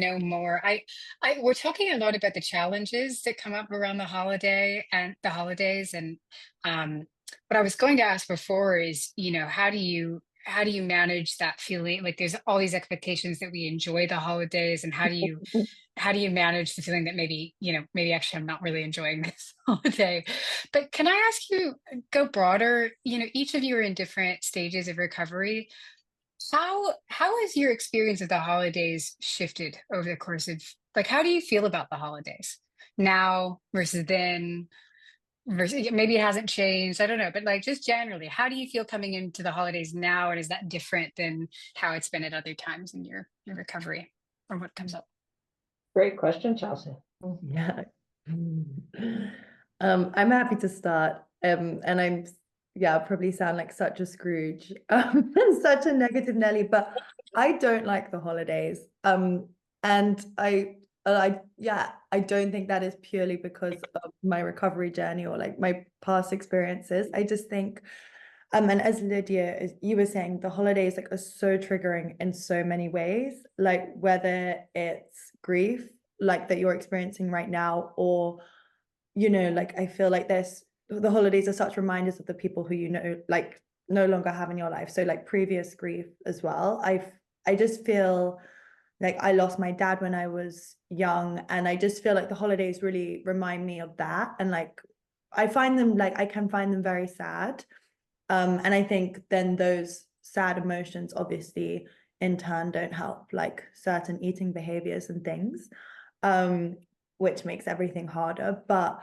know more. I we're talking a lot about the challenges that come up around the holiday and the holidays, and um, what I was going to ask before is, how do you manage that feeling? Like, there's all these expectations that we enjoy the holidays, and how do you manage the feeling that maybe, maybe actually I'm not really enjoying this holiday? But can I ask you, go broader? Each of you are in different stages of recovery. How has your experience of the holidays shifted over the course of, like, how do you feel about the holidays now versus then, versus maybe it hasn't changed, I don't know, but like just generally, how do you feel coming into the holidays now, and is that different than how it's been at other times in your recovery, or what comes up? Great question, Chelsea. Yeah. I'm happy to start. And yeah, I'll probably sound like such a Scrooge, and such a negative Nelly, but I don't like the holidays. And yeah, I don't think that is purely because of my recovery journey or like my past experiences. I just think, and as Lydia, as you were saying, the holidays like are so triggering in so many ways, like whether it's grief, like that you're experiencing right now, or like I feel like the holidays are such reminders of the people who like no longer have in your life. So like previous grief as well. I just feel like I lost my dad when I was young, and I just feel like the holidays really remind me of that. And like I can find them very sad. And I think then those sad emotions obviously in turn don't help like certain eating behaviors and things, um, which makes everything harder. But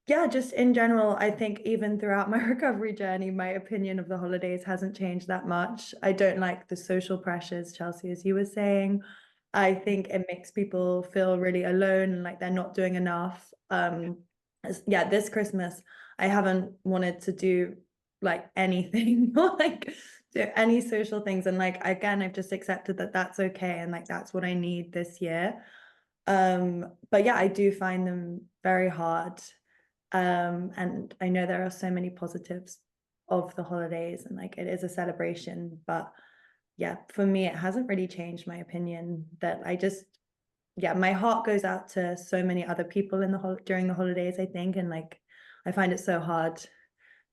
yeah, just in general, I think even throughout my recovery journey, my opinion of the holidays hasn't changed that much. I don't like the social pressures, Chelsea, as you were saying. I think it makes people feel really alone and like they're not doing enough. Yeah, this Christmas, I haven't wanted to do like anything or like do any social things. And like, again, I've just accepted that that's okay. And like, that's what I need this year. But yeah, I do find them very hard. And I know there are so many positives of the holidays and like it is a celebration, but yeah, for me, it hasn't really changed my opinion that yeah, my heart goes out to so many other people during the holidays, I think. And like, I find it so hard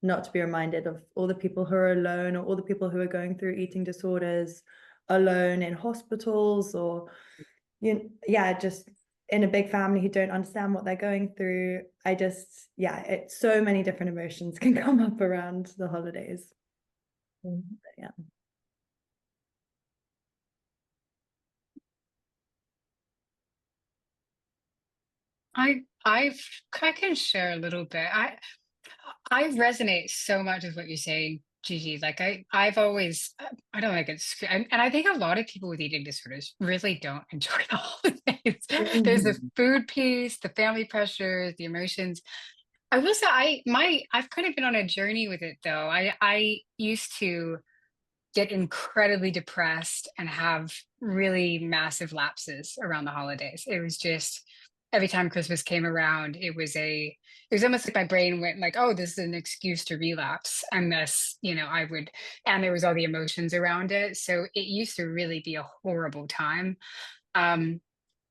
not to be reminded of all the people who are alone or all the people who are going through eating disorders alone in hospitals or yeah, just in a big family who don't understand what they're going through. Yeah, so many different emotions can come up around the holidays. Yeah. I can share a little bit. I resonate so much with what you're saying, Gigi. Like I've always, I don't like it, and I think a lot of people with eating disorders really don't enjoy the holidays. There's the Mhm. food piece, the family pressures, the emotions. I will say, I've kind of been on a journey with it though. I used to get incredibly depressed and have really massive lapses around the holidays. It was just every time Christmas came around, it was almost like my brain went like, oh, this is an excuse to relapse. And thus, and there was all the emotions around it. So it used to really be a horrible time. Um,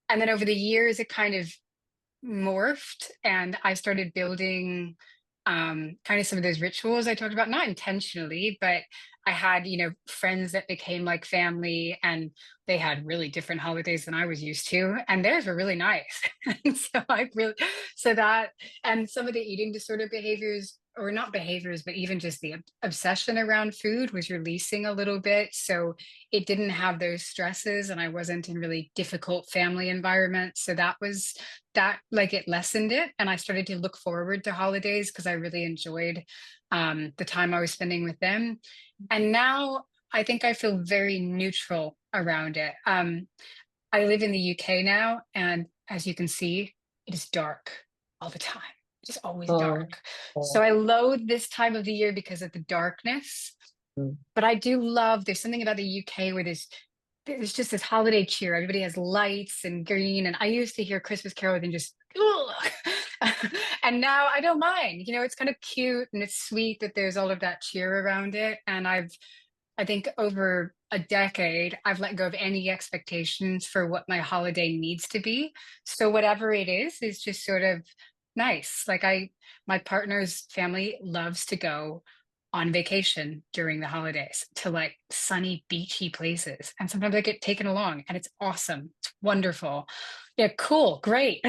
and then over the years, it kind of morphed, and I started building kind of some of those rituals I talked about, not intentionally, but I had, friends that became like family, and they had really different holidays than I was used to, and theirs were really nice. And so so that, and some of the eating disorder behaviors, or not behaviors, but even just the obsession around food was releasing a little bit. So it didn't have those stresses, and I wasn't in really difficult family environments. So that, like, it lessened it, and I started to look forward to holidays because I really enjoyed the time I was spending with them. And now I think I feel very neutral around it. I live in the UK now, and as you can see, it is dark all the time. It's always Oh, dark. So oh, I loathe this time of the year because of the darkness. mm. But I do love, there's something about the UK where there's just this holiday cheer. Everybody has lights and green. And I used to hear Christmas carols and just, ugh. And now I don't mind. It's kind of cute and it's sweet that there's all of that cheer around it. And I think over a decade, I've let go of any expectations for what my holiday needs to be. So whatever it is just sort of nice. Like my partner's family loves to go on vacation during the holidays to like sunny, beachy places. And sometimes I get taken along and it's awesome. It's wonderful. Yeah, cool, great.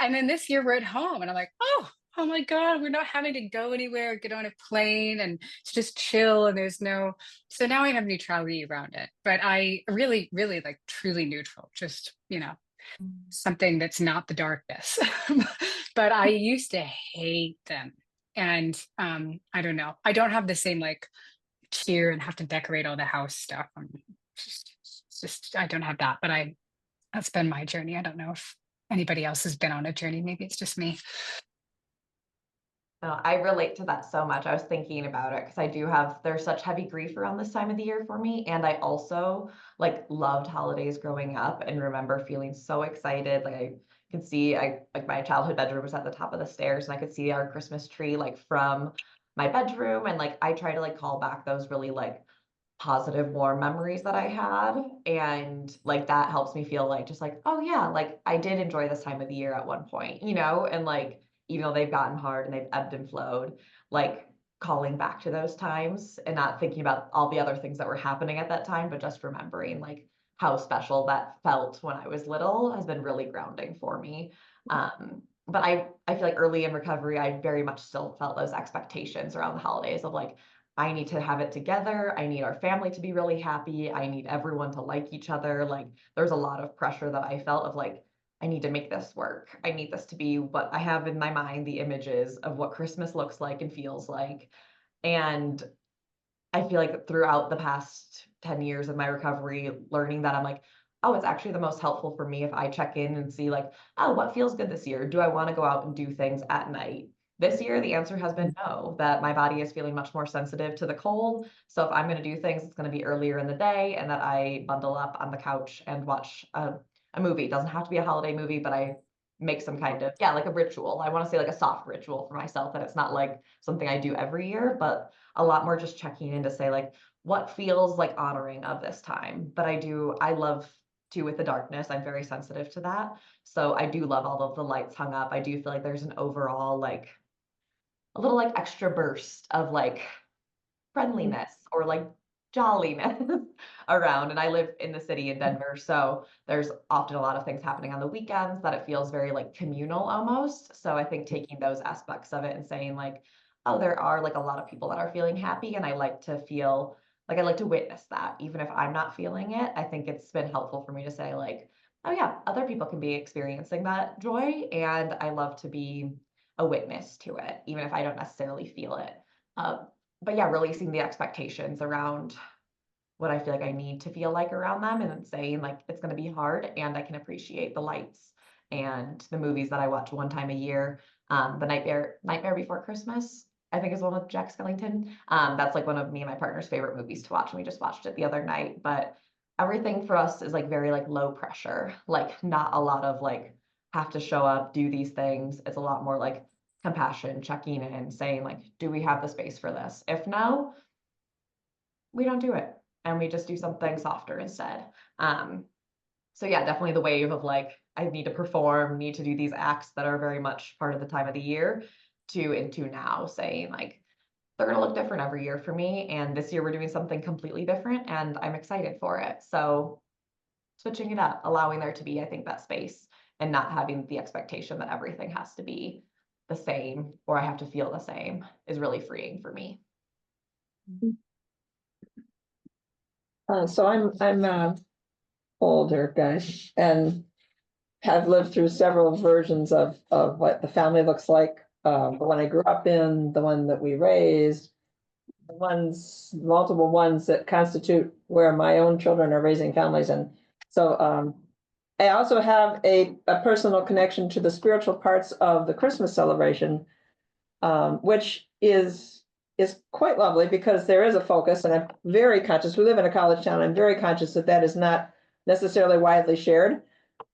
And then this year we're at home and I'm like, oh my God, we're not having to go anywhere, get on a plane and to just chill. And there's no, so now I have neutrality around it. But I really, really like truly neutral, just, something that's not the darkness. But I used to hate them. And I don't know. I don't have the same like cheer and have to decorate all the house stuff. It's just I don't have that, but that's been my journey. I don't know if anybody else has been on a journey. Maybe it's just me. No, I relate to that so much. I was thinking about it because there's such heavy grief around this time of the year for me. And I also like loved holidays growing up and remember feeling so excited. Like I could see, like my childhood bedroom was at the top of the stairs and I could see our Christmas tree like from my bedroom. And like I try to like call back those really like positive, warm memories that I had. And like that helps me feel like just like, oh yeah, like I did enjoy this time of the year at one point, and like even though they've gotten hard and they've ebbed and flowed, like calling back to those times and not thinking about all the other things that were happening at that time, but just remembering like how special that felt when I was little has been really grounding for me. But I feel like early in recovery, I very much still felt those expectations around the holidays of like, I need to have it together. I need our family to be really happy. I need everyone to like each other. Like there's a lot of pressure that I felt of like, I need to make this work. I need this to be what I have in my mind, the images of what Christmas looks like and feels like. And I feel like throughout the past 10 years of my recovery, learning that I'm like, oh, it's actually the most helpful for me if I check in and see like, oh, what feels good this year? Do I want to go out and do things at night? This year, the answer has been no, that my body is feeling much more sensitive to the cold. So if I'm going to do things, it's going to be earlier in the day and that I bundle up on the couch and watch a movie. It doesn't have to be a holiday movie, but I make some kind of, yeah, like a ritual. I want to say like a soft ritual for myself. And it's not like something I do every year, but a lot more just checking in to say like, what feels like honoring of this time. But I love to with the darkness. I'm very sensitive to that. So I do love all of the lights hung up. I do feel like there's an overall like a little like extra burst of like friendliness or like jolliness around. And I live in the city in Denver, so there's often a lot of things happening on the weekends that it feels very like communal almost. So I think taking those aspects of it and saying like, oh, there are like a lot of people that are feeling happy, and I like to feel like I like to witness that, even if I'm not feeling it. I think it's been helpful for me to say like, oh yeah, other people can be experiencing that joy, and I love to be a witness to it, even if I don't necessarily feel it. But yeah, releasing the expectations around what I feel like I need to feel like around them and saying like it's going to be hard and I can appreciate the lights and the movies that I watch one time a year. The Nightmare Before Christmas, I think is one with Jack Skellington. That's like one of me and my partner's favorite movies to watch, and we just watched it the other night. But everything for us is like very like low pressure, like not a lot of like have to show up, do these things. It's a lot more like compassion, checking in, saying like, do we have the space for this? If no, we don't do it and we just do something softer instead. So yeah, definitely the wave of like, I need to perform, need to do these acts that are very much part of the time of the year into now saying like, they're going to look different every year for me. And this year we're doing something completely different and I'm excited for it. So switching it up, allowing there to be, I think, that space and not having the expectation that everything has to be the same or I have to feel the same is really freeing for me. So I'm older, guys, and have lived through several versions of what the family looks like. The one I grew up in, the one that we raised, multiple ones that constitute where my own children are raising families. And so I also have a personal connection to the spiritual parts of the Christmas celebration, which is quite lovely because there is a focus, and I'm very conscious. We live in a college town. I'm very conscious that that is not necessarily widely shared.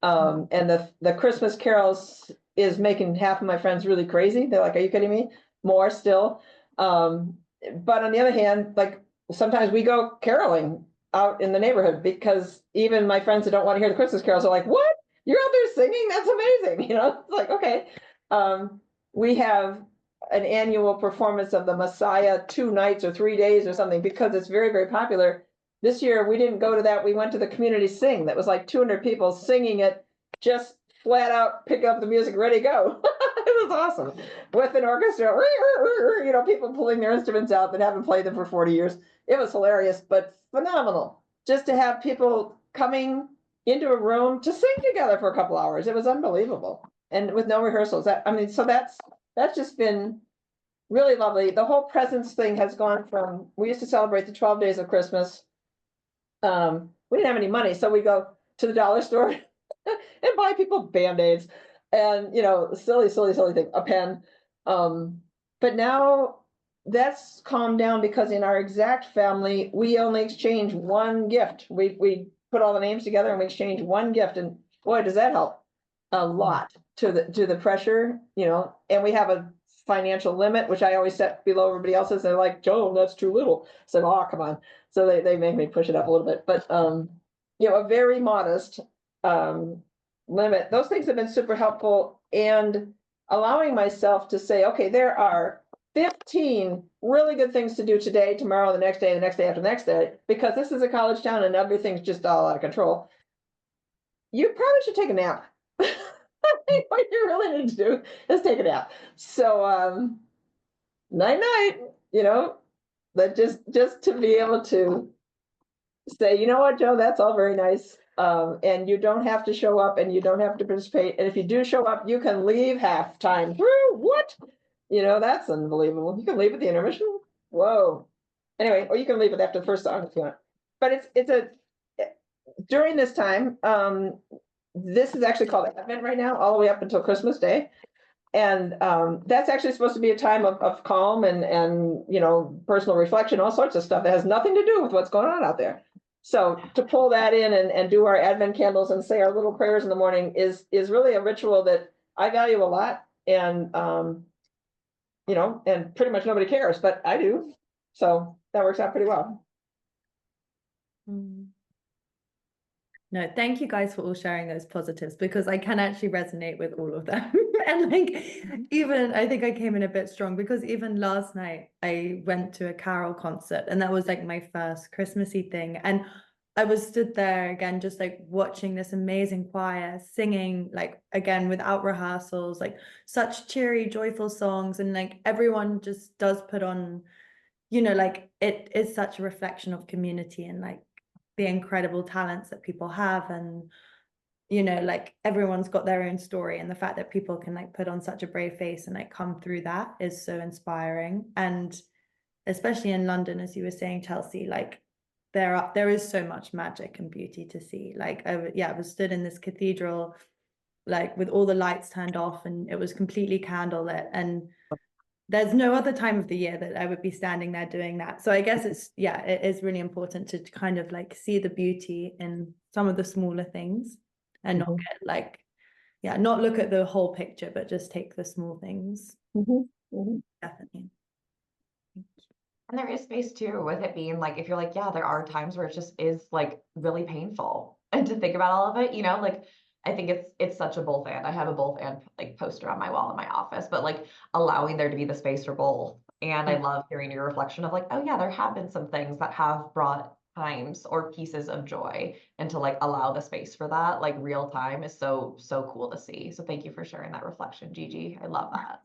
And the Christmas carols is making half of my friends really crazy. They're like, "Are you kidding me?" More still. But on the other hand, like sometimes we go caroling out in the neighborhood because even my friends that don't want to hear the Christmas carols are like, what? You're out there singing? That's amazing. It's like, okay. We have an annual performance of the Messiah 2 nights or 3 days or something because it's very, very popular. This year we didn't go to that. We went to the community sing. That was like 200 people singing it, just flat out pick up the music, ready, go. It was awesome with an orchestra, people pulling their instruments out that haven't played them for 40 years. It was hilarious, but phenomenal just to have people coming into a room to sing together for a couple hours. It was unbelievable. And with no rehearsals. So that's just been really lovely. The whole presents thing has gone from, we used to celebrate the 12 days of Christmas. We didn't have any money, so we go to the dollar store and buy people Band-Aids and, silly thing, a pen. But now that's calmed down because in our exact family, we only exchange one gift. We put all the names together and we exchange one gift, and boy, does that help a lot to the pressure, and we have a financial limit, which I always set below everybody else's. They're like, Joan, that's too little. So, oh, come on. So they make me push it up a little bit, but a very modest limit. Those things have been super helpful, and allowing myself to say, okay, there are 15 really good things to do today, tomorrow, the next day after the next day, because this is a college town and everything's just all out of control. You probably should take a nap. What you really need to do is take a nap. So night, that just to be able to say, you know what, Joe, that's all very nice. And you don't have to show up and you don't have to participate. And if you do show up, you can leave halftime through. What? That's unbelievable. You can leave at the intermission. Whoa. Anyway, or you can leave it after the first song if you want. But during this time, this is actually called Advent right now, all the way up until Christmas Day. And that's actually supposed to be a time of calm and personal reflection, all sorts of stuff that has nothing to do with what's going on out there. So to pull that in and do our Advent candles and say our little prayers in the morning is really a ritual that I value a lot. And and pretty much nobody cares, but I do. So that works out pretty well. No, thank you guys for all sharing those positives, because I can actually resonate with all of them. And even I think I came in a bit strong, because even last night I went to a carol concert, and that was like my first Christmassy thing. And I was stood there again, just like watching this amazing choir singing, like again, without rehearsals, like such cheery, joyful songs. And like everyone just does put on, like it is such a reflection of community and like the incredible talents that people have. And like everyone's got their own story, and the fact that people can like put on such a brave face and like come through that is so inspiring. And especially in London, as you were saying, Chelsea, like there is so much magic and beauty to see. Like I was stood in this cathedral, like with all the lights turned off, and it was completely candlelit, and there's no other time of the year that I would be standing there doing that. So I guess it is really important to kind of like see the beauty in some of the smaller things, and not get like, not look at the whole picture, but just take the small things. Definitely. And there is space too with it being like, if you're like, there are times where it just is like really painful, and to think about all of it, like I think it's such a both and. I have a both and like poster on my wall in my office, but like allowing there to be the space for both. And I love hearing your reflection of like, oh yeah, there have been some things that have brought times or pieces of joy, and to like allow the space for that, like real time, is so cool to see. So thank you for sharing that reflection, Gigi. I love that.